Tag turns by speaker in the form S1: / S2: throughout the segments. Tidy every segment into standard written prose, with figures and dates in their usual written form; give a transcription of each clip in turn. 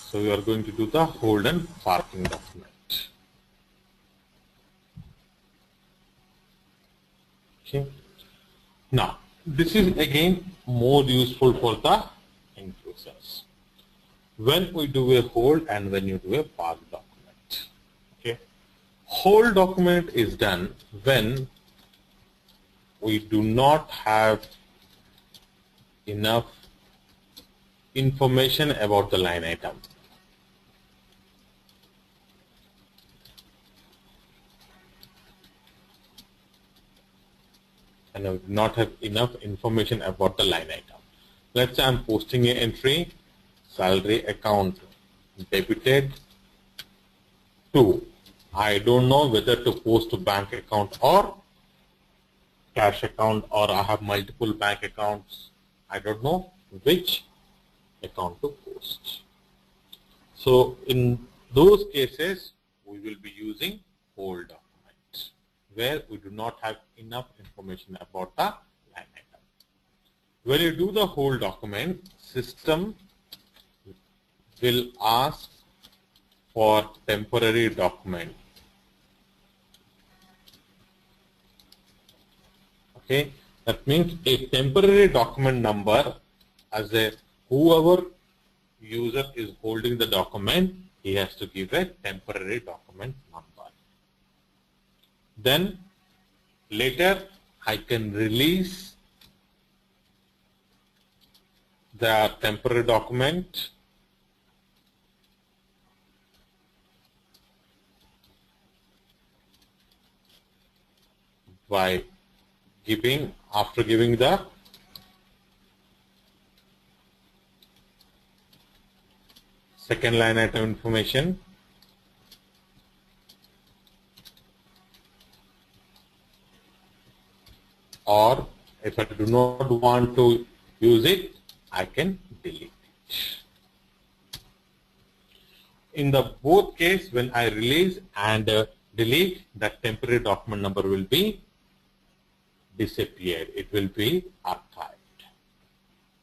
S1: So we are going to do the hold and parking document. Okay. Now, this is again more useful for the end users. When we do a hold and when you do a park document. Okay. Hold document is done when we do not have enough information about the line item. And I do not have enough information about the line item. Let's say I'm posting an entry, salary account debited to. I don't know whether to post to bank account or cash account, or I have multiple bank accounts. I don't know which account to post. So in those cases, we will be using hold document, where we do not have enough information about the line item. When you do the hold document, system will ask for temporary document. Okay, that means a temporary document number, as a whoever user is holding the document, he has to give a temporary document number. Then later I can release the temporary document by after giving the second line item information, or if I do not want to use it, I can delete it. In the both case, when I release and delete, that temporary document number will be disappeared. It will be archived.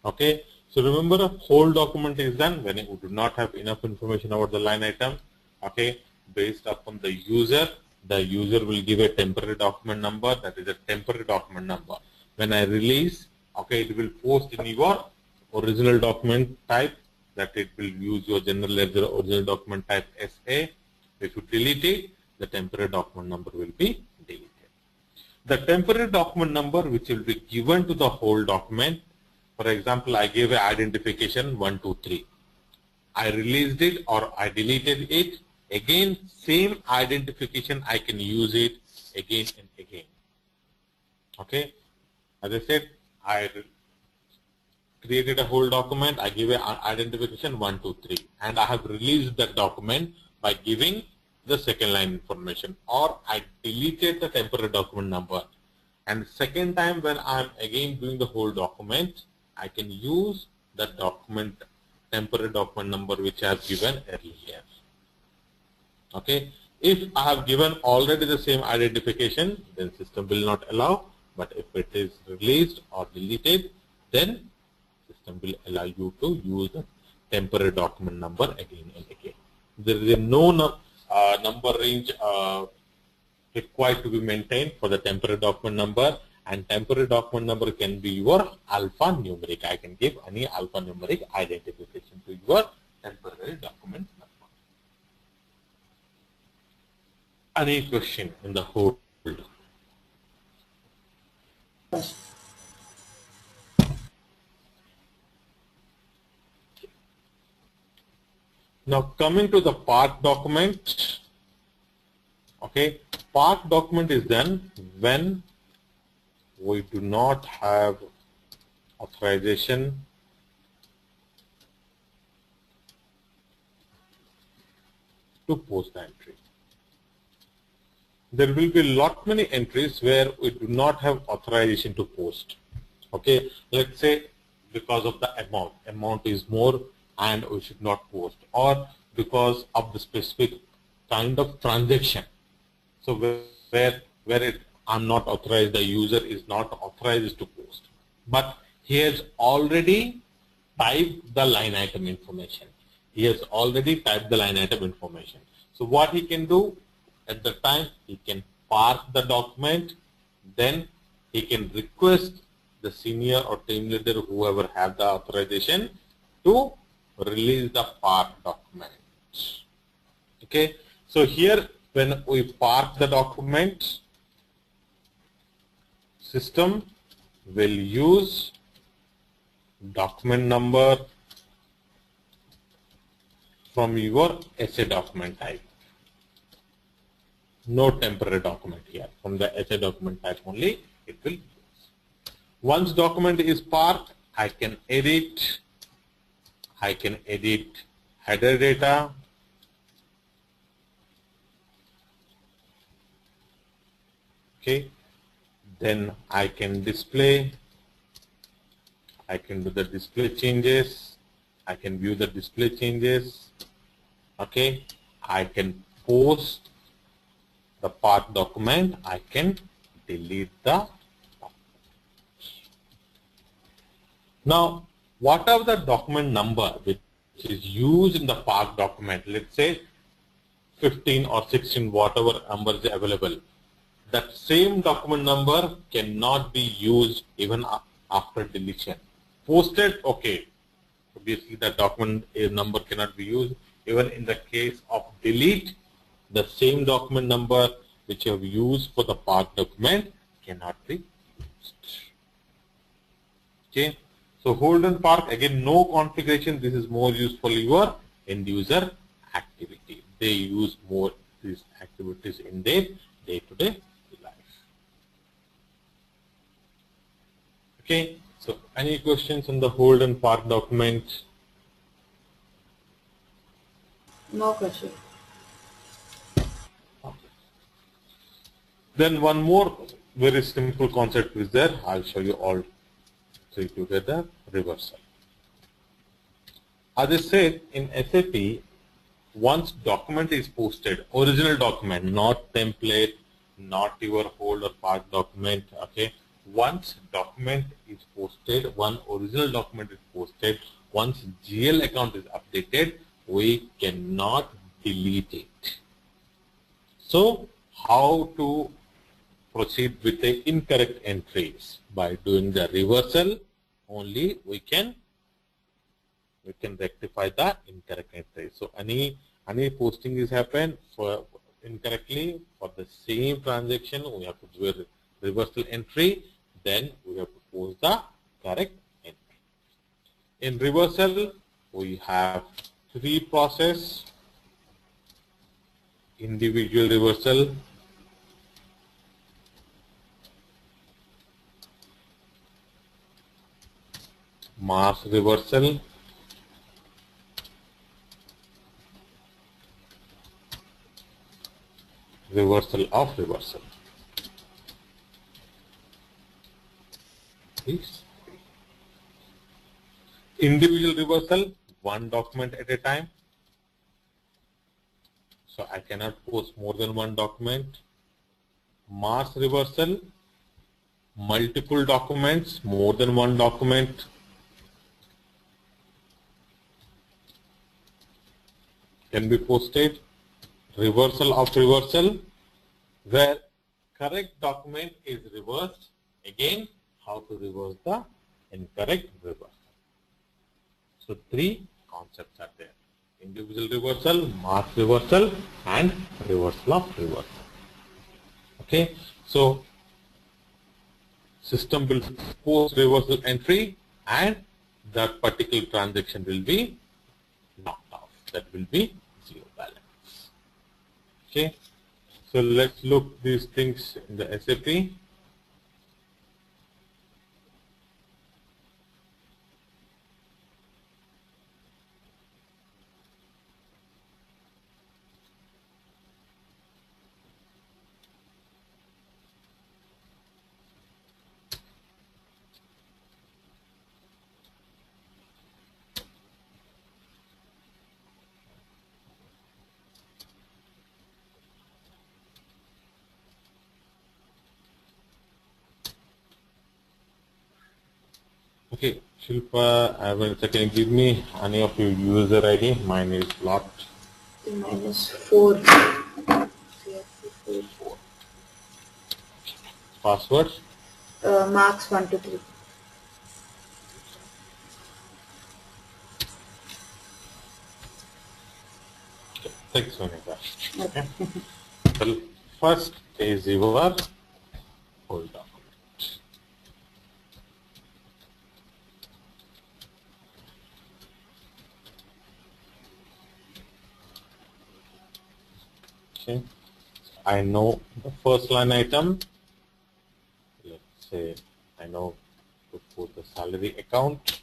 S1: Okay. So remember, a hold document is done when we do not have enough information about the line item. Okay. Based upon the user will give a temporary document number. That is a temporary document number. When I release, okay, it will post in your original document type. That it will use your general ledger original document type SA. If you delete it, the temporary document number will be deleted. The temporary document number which will be given to the whole document, for example, I gave an identification 123. I released it or I deleted it. Again, same identification, I can use it again and again. Okay. As I said, I created a whole document. I give an identification 123, and I have released that document by giving the second line information, or I deleted the temporary document number. And second time when I'm again doing the whole document, I can use the document temporary document number which I have given earlier. Okay. If I have given already the same identification, then system will not allow. But if it is released or deleted, then system will allow you to use the temporary document number again and again. There is no number range required to be maintained for the temporary document number, and temporary document number can be your alphanumeric. I can give any alphanumeric identification to your temporary document number. Any question in the whole? Now coming to the park document. Okay, park document is done when we do not have authorization to post the entry. There will be lot many entries where we do not have authorization to post. Okay, let's say because of the amount is more and we should not post, or because of the specific kind of transaction. So where I'm not authorized, the user is not authorized to post, but he has already typed the line item information. He has already typed the line item information. So what he can do at the time, he can park the document, then he can request the senior or team leader, whoever have the authorization, to release the park document. Okay, so here when we park the document, system will use document number from your essay document type. No temporary document here. From the essay document type only it will use. Once document is parked, I can edit header data, okay, then I can display, I can do the display changes, I can view the display changes, okay, I can post the path document, I can delete the document. Now, whatever the document number which is used in the path document, let's say 15 or 16, whatever number is available, that same document number cannot be used even after deletion. Posted, okay, obviously the document number cannot be used. Even in the case of delete, the same document number which you have used for the path document cannot be used. Okay, so hold and park, again no configuration. This is more used for your end user activity. They use more these activities in their day-to-day life. Okay, so any questions on the hold and park document?
S2: No question.
S1: Then one more very simple concept is there. I'll show you all three together. Reversal. As I said, in SAP, once document is posted, original document, not template, not your hold or park document, okay. Once document is posted, one original document is posted, once GL account is updated, we cannot delete it. So how to proceed with the incorrect entries? By doing the reversal only we can rectify the incorrect entry. So any posting is happened for incorrectly for the same transaction, we have to do a reversal entry, then we have to post the correct entry. In reversal we have three process: individual reversal, mass reversal, reversal of reversal. Please. Individual reversal, one document at a time. So I cannot post more than one document. Mass reversal, multiple documents, more than one document. Can be posted. Reversal of reversal, where correct document is reversed. Again, how to reverse the incorrect reversal. So three concepts are there: individual reversal, mass reversal, and reversal of reversal. Okay, so system will post reversal entry and that particular transaction will be knocked off. That will be zero balance. Okay, so let's look these things in the SAP. Shilpa, can you give me any of your user ID? Mine is locked.
S2: -4.
S1: Four. Password?
S2: Marks 1 to 3.
S1: Thanks, Sonika.
S2: Okay.
S1: The first is your whole document. Okay. I know the first line item. Let's say I know to put the salary account.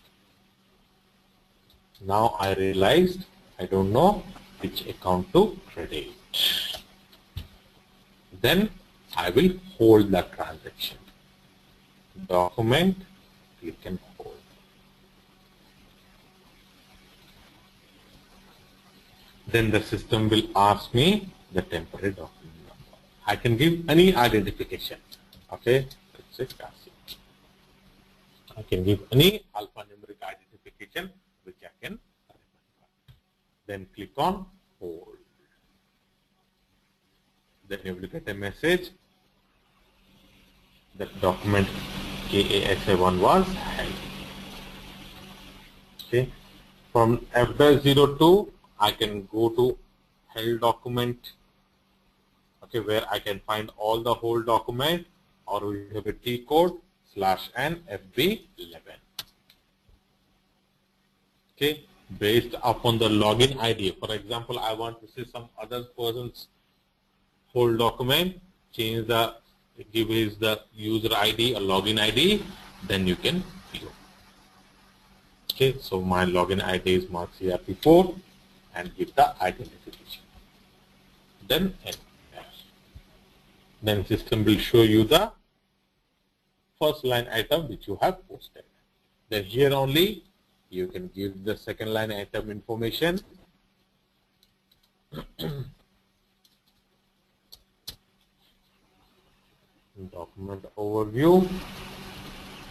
S1: Now I realized I don't know which account to credit. Then I will hold the transaction. Document, click and hold. Then the system will ask me the temporary document number. I can give any identification. Okay, let's say Kasi. I can give any alphanumeric identification which I can remember. Then click on hold. Then you will get a message that document KASA1 was held. Okay. From F-02, I can go to held document, okay, where I can find all the whole document, or we have a T code /N FB11. Okay, based upon the login ID. For example, I want to see some other person's whole document, give his the user ID or login ID, then you can view. Okay, so my login ID is markscrp4 and give the identification. Then enter. Then system will show you the first line item which you have posted. Then here only you can give the second line item information. Document overview.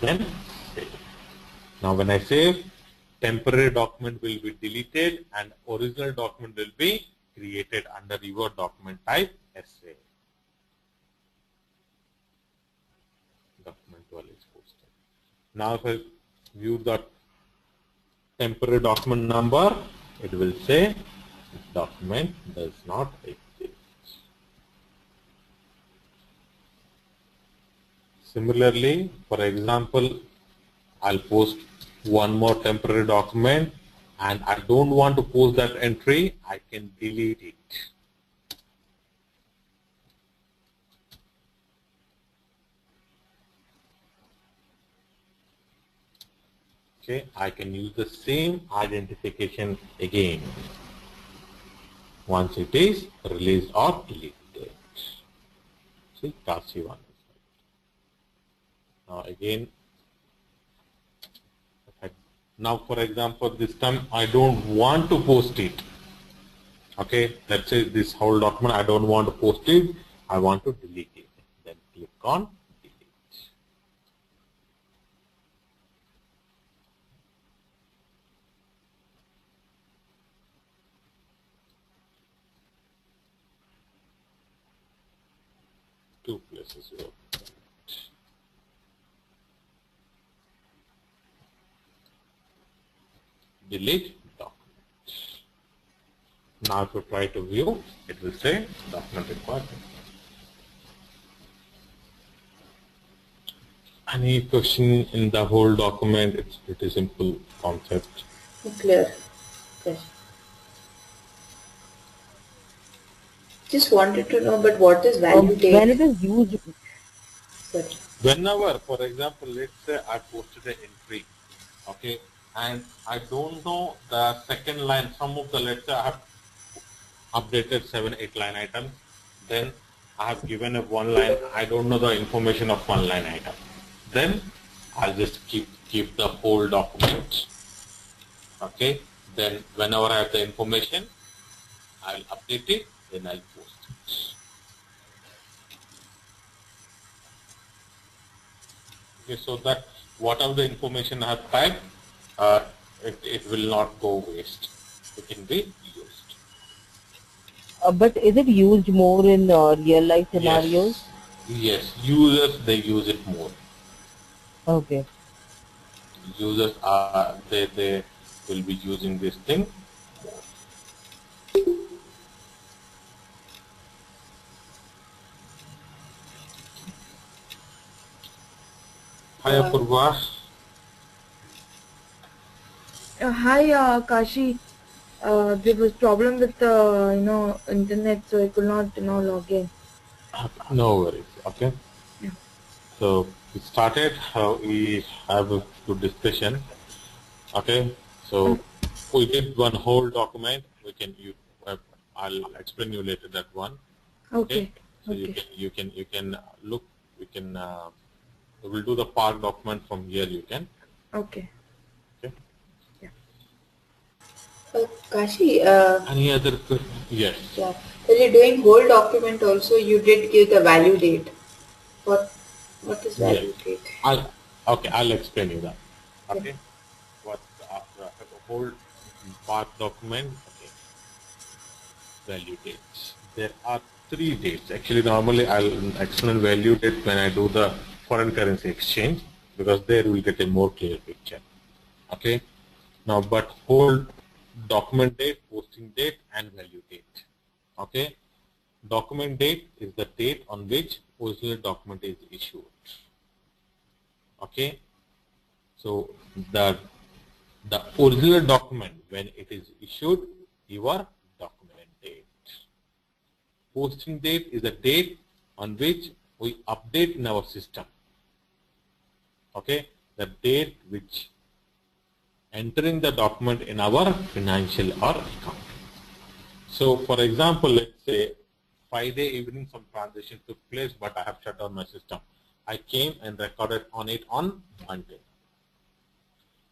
S1: Then save. Now when I save, temporary document will be deleted and original document will be created under your document type SA. Document 12 is posted. Now if I view the temporary document number, it will say document does not exist. Similarly, for example, I'll post one more temporary document and I don't want to post that entry, I can delete it. Okay, I can use the same identification again once it is released or deleted. See, Kasi one. Now again, now for example, this time I don't want to post it. Okay, let's say this whole document I don't want to post it, I want to delete it. Then click on delete. Two places you have. Delete document. Now if you try to view, it will say document required. Any question in the whole document? It's pretty simple concept.
S2: Clear. Yes. Just wanted to know, but what is value date?
S3: When it is used,
S2: Sorry.
S1: Whenever, for example, let's say I posted an entry, okay, and I don't know the second line, some of the, let's say I have updated 7-8 line items, then I have given a one line, I don't know the information of one line item. Then I'll just keep the whole document. Okay. Then whenever I have the information, I'll update it, then I'll post it. Okay, so that whatever the information I have typed, it will not go waste. It can be used.
S3: But is it used more in real life scenarios?
S1: Yes. Users, they use it more.
S3: Okay.
S1: Users are they will be using this thing more. Hi Apurva.
S4: Hi, Kashi. There was problem with the internet, so I could not log in.
S1: No worries. Okay.
S4: Yeah.
S1: So we started. We have a good discussion. Okay. So we did one whole document. We can I'll explain you later that one.
S4: Okay.
S1: So
S4: Okay.
S1: you can look. We can we will do the Park document from here. You can.
S4: Okay.
S1: Okay.
S2: Kashi,
S1: Any other question? Yes.
S2: yeah. When you're doing whole document also, you did give the value date. What is
S1: Yes.
S2: value date?
S1: I'll explain you that. Okay.
S2: Yeah.
S1: What after a whole Park document? Okay. Value dates. There are 3 dates. Actually, normally I'll explain value date when I do the foreign currency exchange, because there we'll get a more clear picture. Okay. Now, but whole document date, posting date, and value date. Okay. Document date is the date on which original document is issued. Okay. So the original document when it is issued, your document date. Posting date is the date on which we update in our system. Okay. The date which entering the document in our financial or account. So for example, let's say Friday evening some transaction took place, but I have shut down my system. I came and recorded on it on Monday.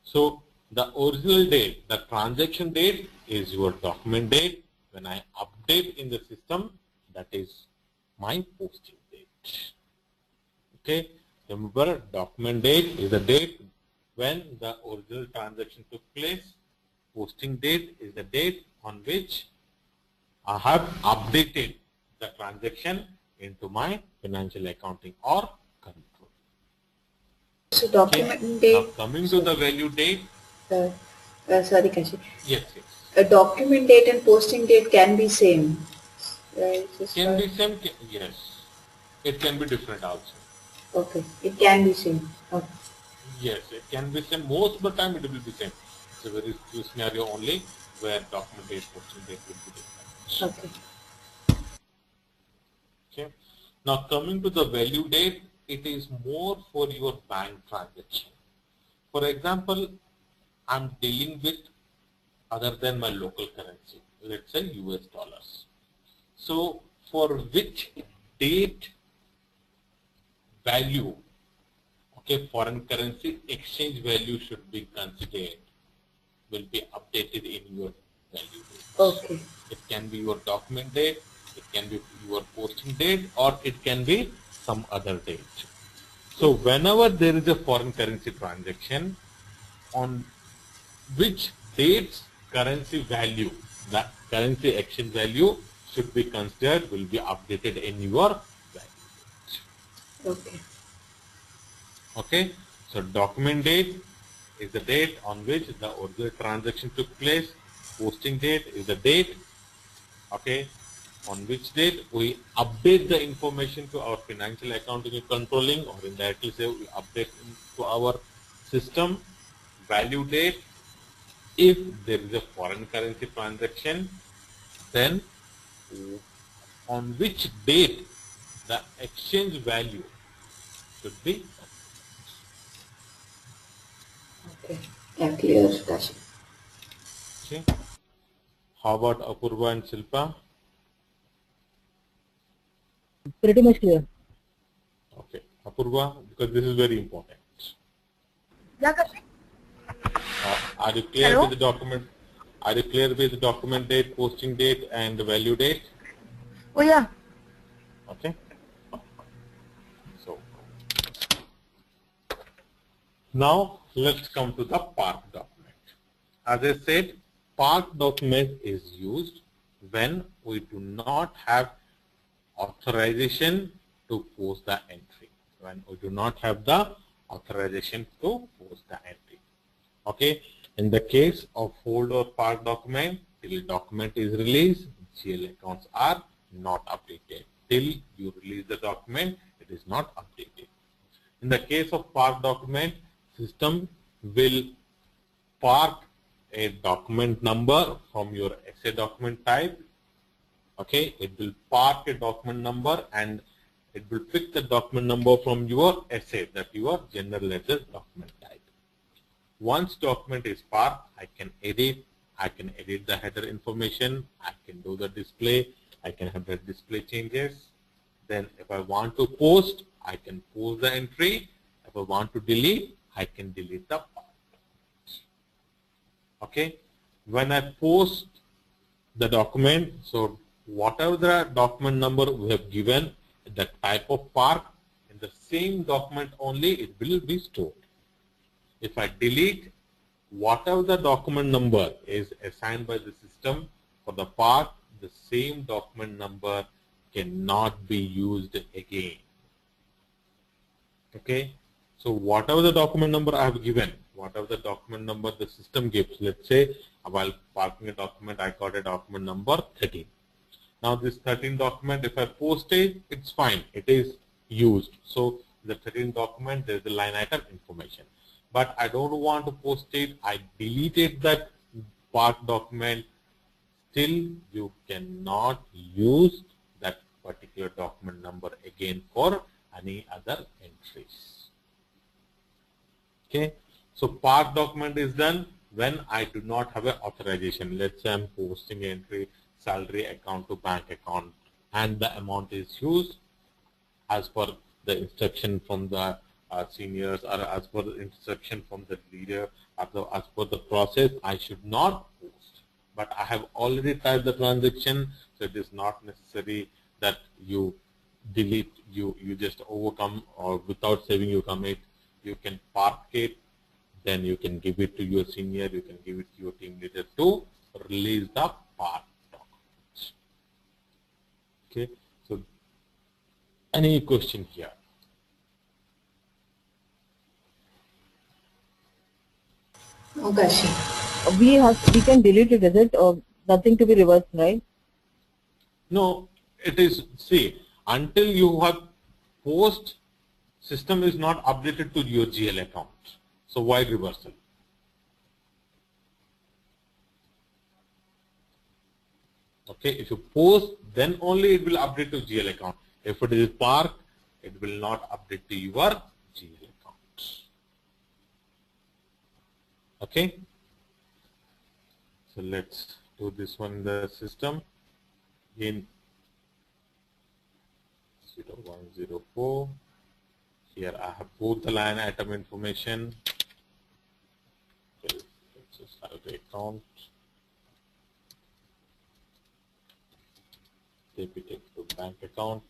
S1: So the original date, the transaction date is your document date. When I update in the system, that is my posting date. Okay. Remember, document date is the date when the original transaction took place. Posting date is the date on which I have updated the transaction into my financial accounting or control.
S2: So document
S1: Now
S2: date.
S1: coming to the value date.
S2: Sorry, Kashi.
S1: Yes.
S2: A document date and posting date can be same. Right?
S1: Can be same. Yes. It can be different also.
S2: Okay. It can be same. Okay.
S1: Yes, it can be same. Most of the time it will be same. It's a very few scenario only where document date, posting date will be different.
S2: Okay.
S1: Okay. Now coming to the value date, it is more for your bank transaction. For example, I'm dealing with other than my local currency, let's say US dollars. So for which date value, okay, foreign currency exchange value should be considered, will be updated in your value date.
S2: Okay.
S1: It can be your document date, it can be your posting date, or it can be some other date. So whenever there is a foreign currency transaction, on which dates currency value, the currency exchange value should be considered, will be updated in your value date.
S2: Okay.
S1: Okay. So document date is the date on which the original transaction took place. Posting date is the date, okay, on which date we update the information to our financial accounting and controlling, or indirectly say we update to our system. Value date, if there is a foreign currency transaction, then on which date the exchange value should be.
S2: Okay. Yeah, clear, Kashi.
S1: Okay. How about Apurva and Shilpa?
S3: Pretty much clear.
S1: Okay. Apurva, because this is very important.
S4: Yeah, Kashi.
S1: Are you clear
S4: Hello?
S1: with the document? Are you clear with the document date, posting date, and the value date?
S4: Oh yeah.
S1: Okay. So Now let's come to the park document. As I said, park document is used when we do not have authorization to post the entry. When we do not have the authorization to post the entry. Okay. In the case of hold or park document, till document is released, GL accounts are not updated. Till you release the document, it is not updated. In the case of park document, system will park a document number from your essay document type. Okay, it will park a document number and it will pick the document number from your essay, that your general ledger document type. Once document is parked, I can edit the header information, I can do the display, I can have the display changes. Then if I want to post, I can post the entry. If I want to delete, I can delete the part. Okay, when I post the document, so whatever the document number we have given, the type of park, in the same document only it will be stored. If I delete, whatever the document number is assigned by the system for the park, the same document number cannot be used again. Okay, so whatever the document number I have given, whatever the document number the system gives, let's say while parking a document, I got a document number 13. Now this 13 document, if I post it, it's fine, it is used. So the 13 document, there is the line item information. But I don't want to post it, I deleted that park document, still you cannot use that particular document number again for any other entries. Okay, so park document is done when I do not have an authorization. Let's say I'm posting entry salary account to bank account and the amount is used as per the instruction from the seniors or as per the instruction from the leader, as per the process, I should not post. But I have already typed the transaction, so it is not necessary that you delete, you just overcome, or without saving you commit. You can park it, then you can give it to your senior, you can give it to your team leader to release the park document. Okay, so any question here?
S2: No, Kashi.
S3: We can delete it, is it? Or nothing to be reversed, right?
S1: No, it is, see, until you have post, system is not updated to your GL account. So why reversal? Okay, if you post, then only it will update to GL account. If it is parked, it will not update to your GL account. Okay, so let's do this one in the system. In 0104, here I have both the line item information. Okay, let's just have the account. Debit to bank account.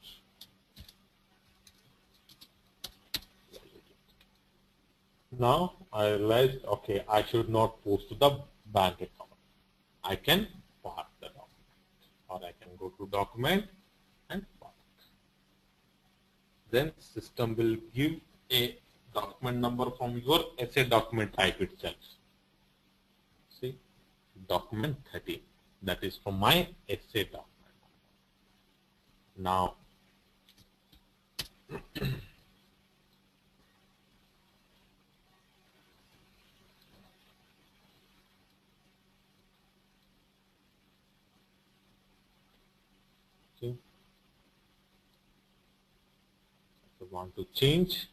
S1: Now I realized, okay, I should not post to the bank account. I can park the document, or I can go to document and park. Then system will give a document number from your essay document type itself. See, document 30. That is from my essay document. Now, see, if you want to change,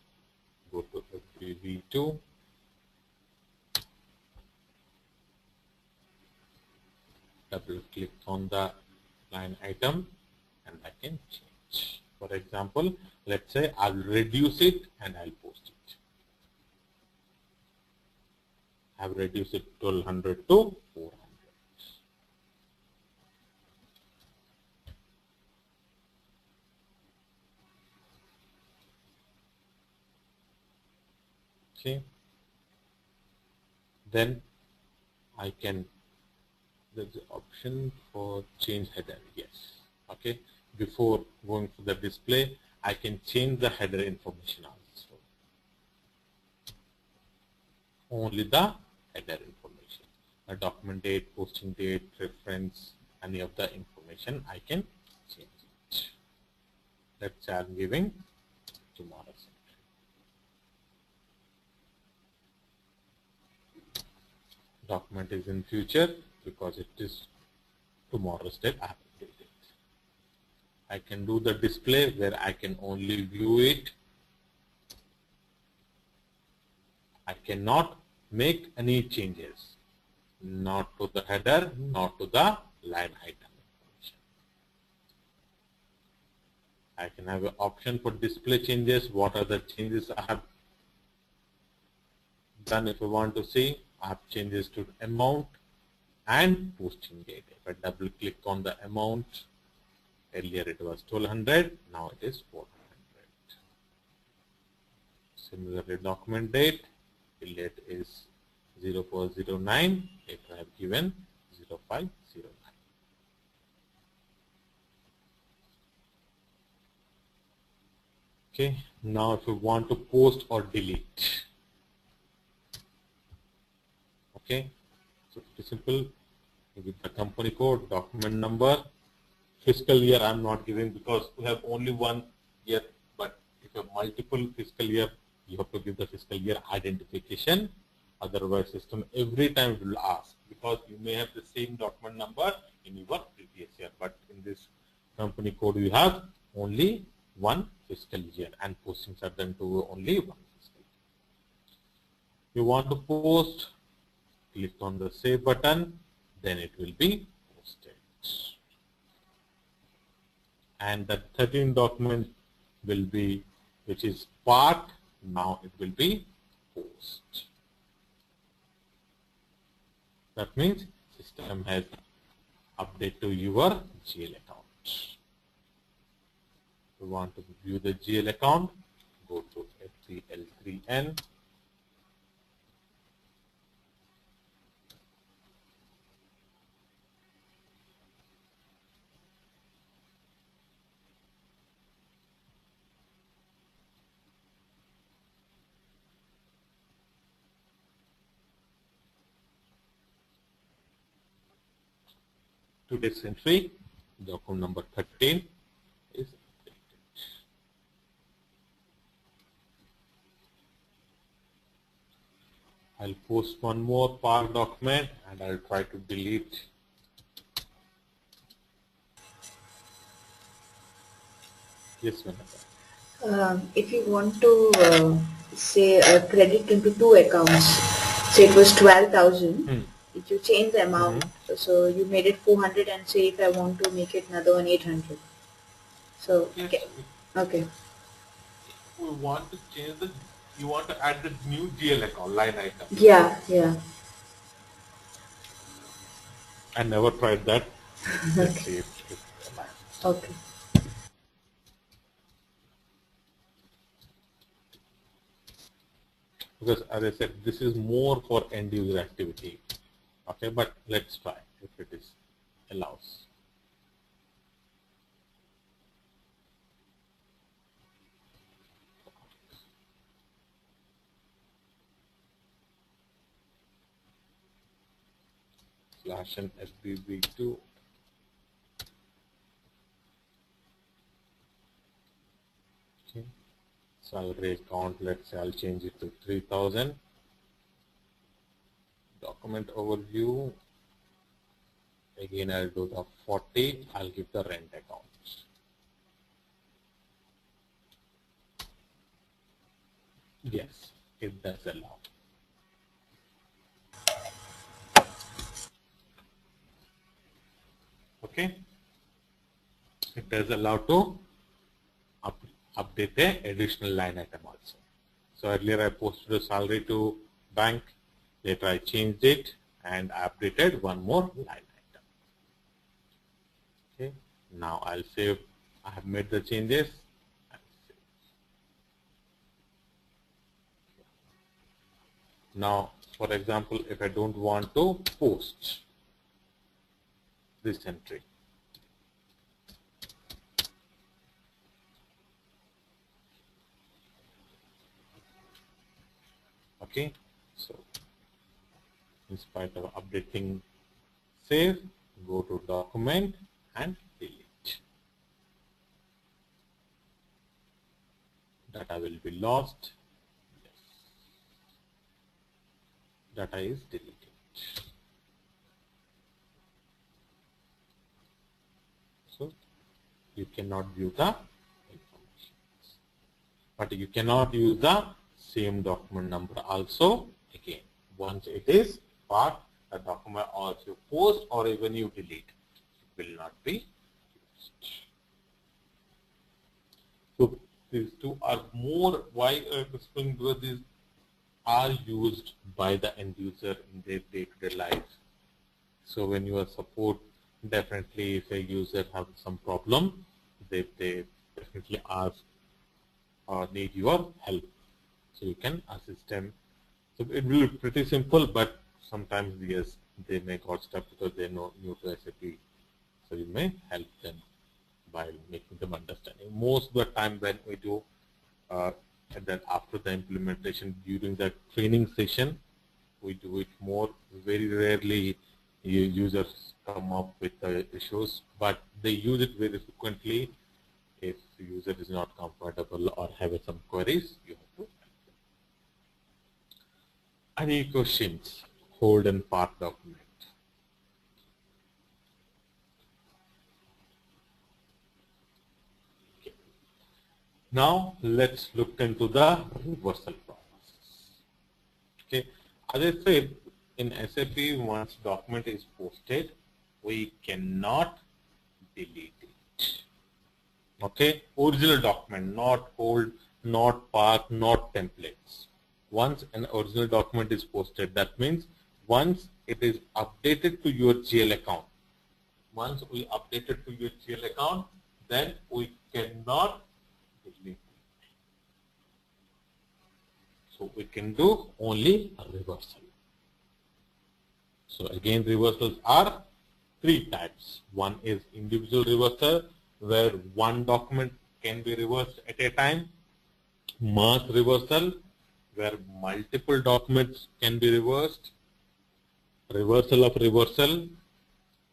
S1: go to FBV2. Double click on the line item and I can change. For example, let's say I'll reduce it and I'll post it. I've reduced it 1200 to 400. Okay, then I can, there's the option for change header, yes. Okay, before going for the display, I can change the header information also. Only the header information. The document date, posting date, reference, any of the information I can change it. Let's say I'm giving tomorrow's entry. Document is in future because it is tomorrow's date. I have updated it. I can do the display where I can only view it. I cannot make any changes, not to the header, not to the line item information. I can have an option for display changes. What are the changes I have done? If I want to see, I have changes to amount and posting date. If I double click on the amount, earlier it was 1200, now it is 400. Similarly, document date, date is 0409, if I have given 0509. Okay, now if you want to post or delete, okay, so pretty simple. With the company code, document number, fiscal year I'm not giving because we have only one year, but if you have multiple fiscal year, you have to give the fiscal year identification. Otherwise, system every time will ask, because you may have the same document number in your previous year, but in this company code you have only one fiscal year and postings are done to only one fiscal year. You want to post, click on the save button, then it will be posted. And the 13 document will be, which is part, now it will be post. That means system has updated to your GL account. If you want to view the GL account, go to FCL3N. Today's entry, document number 13 is updated. I'll post one more part document and I'll try to delete. Yes, Vanessa.
S2: If you want to say credit into two accounts, say it was 12,000, if you change the amount, so you made it 400, and say if I want to make it another one 800. So
S1: Yes,
S2: okay.
S1: we want to change the, you want to add the new GL account line item.
S2: Yeah.
S1: I never tried that. Let's see if it aligns.
S2: Okay.
S1: Because as I said, this is more for end user activity. Okay, but let's try if it is allows. Slash and FBB2. Okay. Salary account, let's say I'll change it to 3000. Document overview. Again, I'll do the 40. I'll give the rent account. Yes, it does allow. Okay, it does allow to update the additional line item also. So earlier I posted a salary to bank, later I changed it and I updated one more line item. Okay, now I'll save. I have made the changes. Now For example, if I don't want to post this entry, okay, so in spite of updating, save, go to document and delete. Data will be lost. Yes. Data is deleted. So you cannot view the information, but you cannot use the same document number also again. Once it is part a document, or if you post or even you delete, it will not be used. So these two are more, why explain, because these are used by the end user in their day-to-day life. So when you are support, definitely if a user have some problem, they definitely ask or need your help. So you can assist them. So it will be pretty simple, but sometimes yes, they may got stuck because they are new to SAP. So you may help them by making them understanding. Most of the time when we do, and then after the implementation, during the training session, we do it more. Very rarely users come up with the issues, but they use it very frequently. If the user is not comfortable or have some queries, you have to help them. Any questions? Hold and path document. Okay. Now let's look into the reversal process. Okay, as I said, in SAP, once document is posted, we cannot delete it. Okay, original document, not old, not path, not templates. Once an original document is posted, that means once it is updated to your GL account, once we update it to your GL account, then we cannot delete it. So we can do only a reversal. So again, reversals are three types. One is individual reversal, where one document can be reversed at a time. Mass reversal, where multiple documents can be reversed. Reversal of reversal,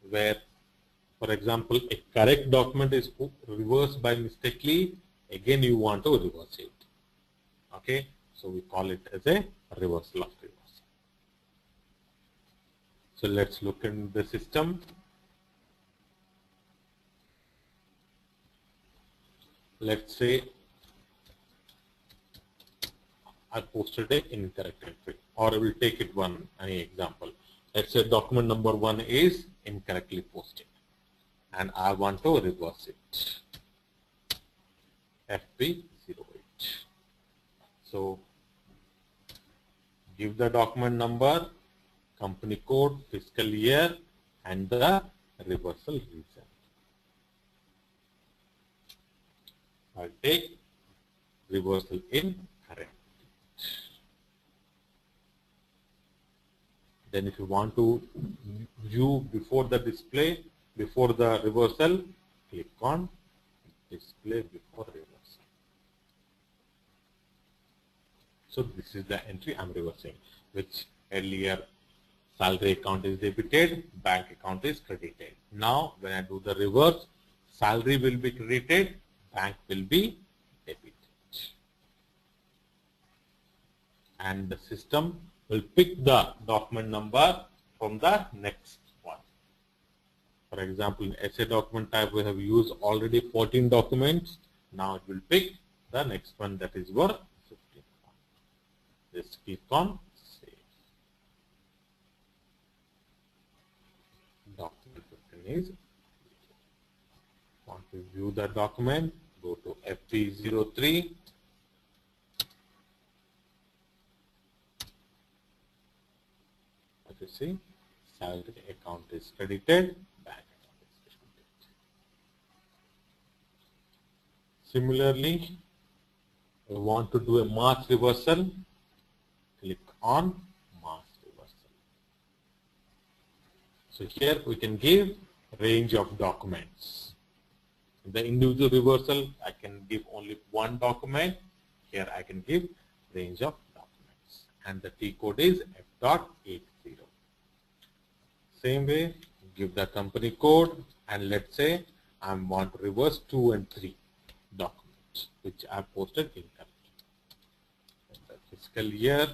S1: where, for example, a correct document is reversed by mistakenly, again you want to reverse it. Okay, so we call it as a reversal of reversal. So let's look in the system. Let's say I posted an incorrect entry, or I will take it any example. Let's say document number 1 is incorrectly posted, and I want to reverse it. FP08. So give the document number, company code, fiscal year, and the reversal reason. I'll take reversal in correct. Then if you want to view before the display, before the reversal, click on display before reversal. So this is the entry I'm reversing, which earlier salary account is debited, bank account is credited. Now when I do the reverse, salary will be credited, bank will be debited. And the system will pick the document number from the next one. For example, in essay document type, we have used already 14 documents. Now it will pick the next one, that is your 15th one. Just click on save. Document 15 is. Want to view the document, go to FP03. As you see, salary account is credited, bank account is credited. Similarly, we want to do a mass reversal. Click on mass So here we can give range of documents. In the individual reversal, I can give only one document. Here I can give range of documents. And the T code is F.80. Same way, give the company code, and let's say I want to reverse 2 and 3 documents, which I posted incorrectly. The fiscal year,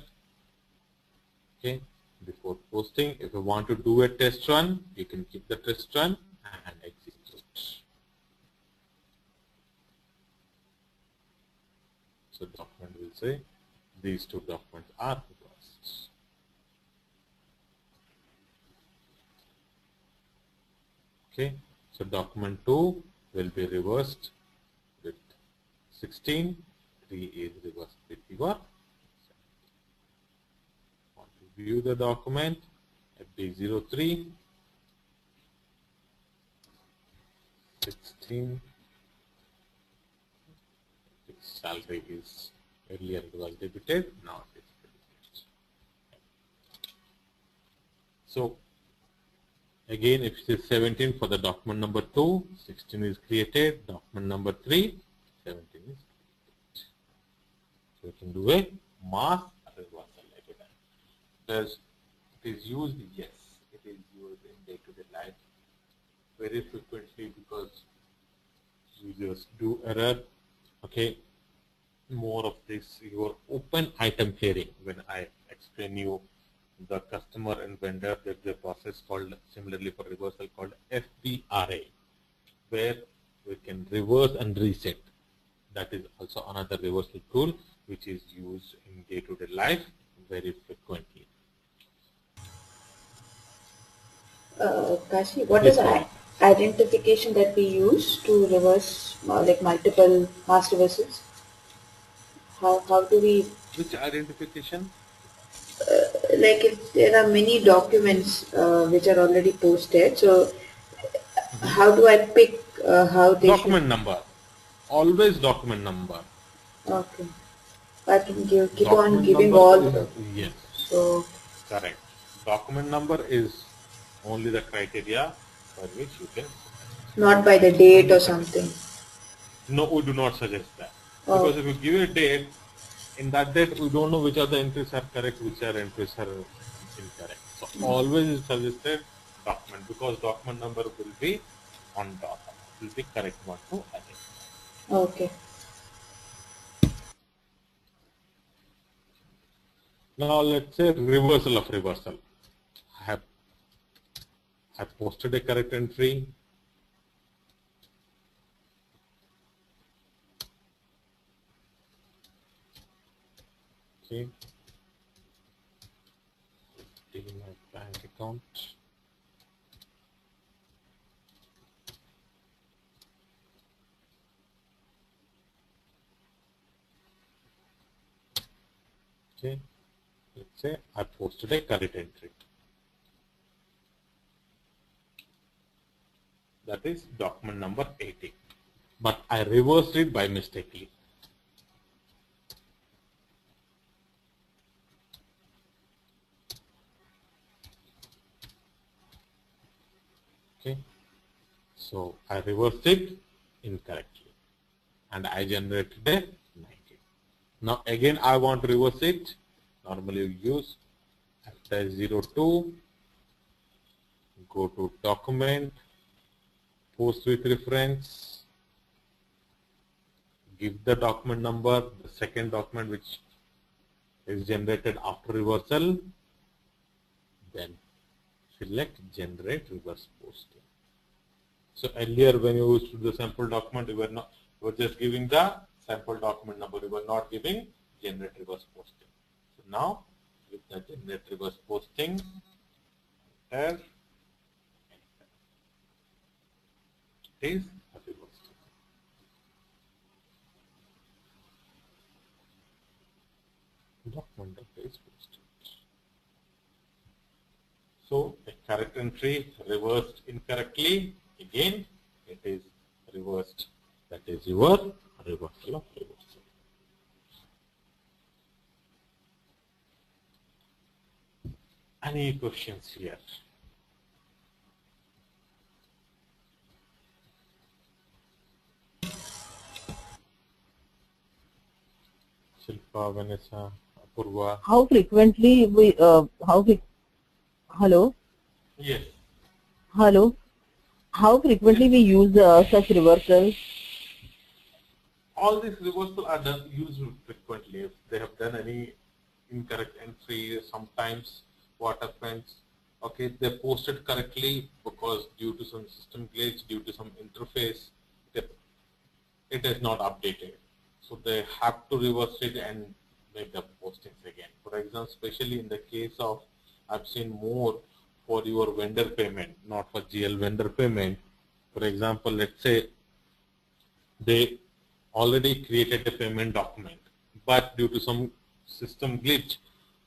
S1: okay, before posting, if you want to do a test run, you can keep the test run and execute. So the document will say these 2 documents are reversed. Okay, so document 2 will be reversed with 16, 3 is reversed with your 17. Want to view the document, FD03, 16, its salary is earlier it was debited, now it is credited. So again, if it is 17 for the document number 2, 16 is created, document number 3, 17 is created. So we can do a mass reversal every time. Does it is used? Yes, it is used in day-to-day life very frequently because users do error. Okay, more of this your open item hearing when I explain you the customer and vendor, there's a process called similarly for reversal called FBRA, where we can reverse and reset. That is also another reversal tool which is used in day-to-day life very frequently.
S2: Kashi, what
S1: Yes,
S2: is the
S1: ma'am.
S2: identification that we use to reverse like multiple mass reversals? How do we,
S1: Which identification?
S2: like if there are many documents which are already posted, so how do I pick how they should?
S1: Document number. Always document number.
S2: Okay, I can keep on
S1: Document
S2: giving
S1: number
S2: all.
S1: is, yes,
S2: So
S1: correct. Document number is only the criteria by which you can select.
S2: not by the
S1: Which
S2: date
S1: only
S2: or
S1: suggest.
S2: something.
S1: No, we do not suggest that.
S2: Oh,
S1: Because if you give a date, in that date we don't know which are the entries are correct, which are entries are incorrect. So always is suggested document because document number will be on dot. It will be correct one to identify.
S2: okay.
S1: Now let's say reversal of reversal. I posted a correct entry. Okay. Taking my bank account. Okay. Let's say I posted a correct entry. That is document number 80. But I reversed it by mistakenly. Okay. So I reversed it incorrectly and I generated a 90. Now again I want to reverse it. Normally you use after 02, go to document, post with reference, give the document number, the second document which is generated after reversal, then select generate reverse posting. So earlier when you used to do the sample document, you were just giving the sample document number, you were not giving generate reverse posting. So now with the generate reverse posting, enter, it is a reverse. Document data is posted. So a correct entry reversed incorrectly, again it is reversed. That is your reversal of reversal. Any questions here? Shilpa, Vanessa, Apurva.
S3: How frequently we hello
S1: Yes.
S3: hello how frequently we use such reversals?
S1: All these reversals are done used frequently. If they have done any incorrect entry, sometimes what happens, okay, they posted correctly because due to some system glitch, due to some interface, it is not updated. So they have to reverse it and make the postings again. For example, especially in the case of, I've seen more for your vendor payment, not for GL vendor payment. For example, let's say they already created a payment document, but due to some system glitch,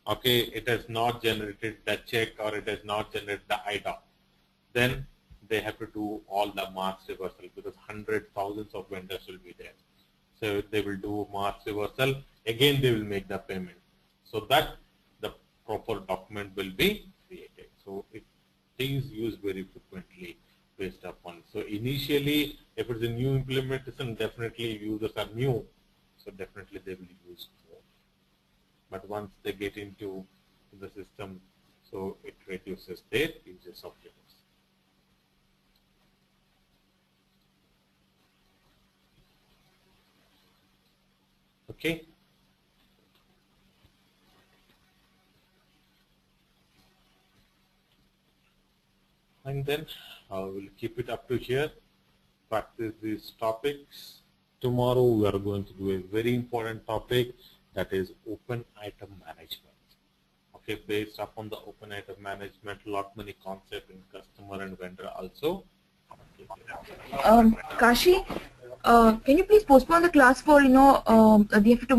S1: okay, it has not generated the check or it has not generated the IDOC. Then they have to do all the mass reversal because hundreds, thousands of vendors will be there. So they will do mass reversal. Again, they will make the payment so that the proper document will be created. So it is used very frequently based upon. So initially, if it's a new implementation, definitely users are new. So definitely they will use more. But once they get into the system, so it reduces their uses of reverse. Okay. And then I will keep it up to here. Practice these topics. Tomorrow we are going to do a very important topic, that is open item management. Okay, based upon the open item management, lot many concepts in customer and vendor also.
S4: Kashi, can you please postpone the class for, we have to